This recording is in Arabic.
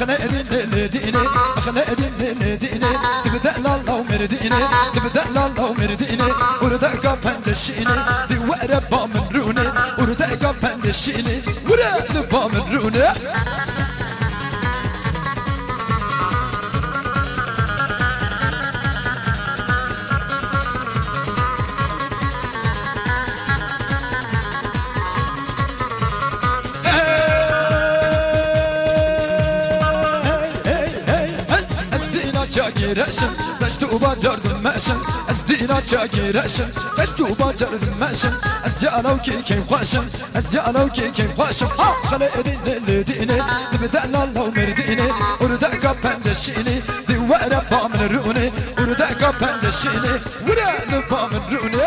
خنا ديني خنا ديني تبدا الله مرديني تبدا الله مرديني وردك بنجشيني دي وربا من روني وردك بنجشيني وربا من روني رشم دشتو باجرد ماشم از دینا چاکی رشم دشتو باجرد ماشم از یالو کی خواشم از یالو کی خواشم ها خلا دین دینه تبدا الله مردینه وردك بنجشيني دي ورا با من روني وردك بنجشيني ورا با من روني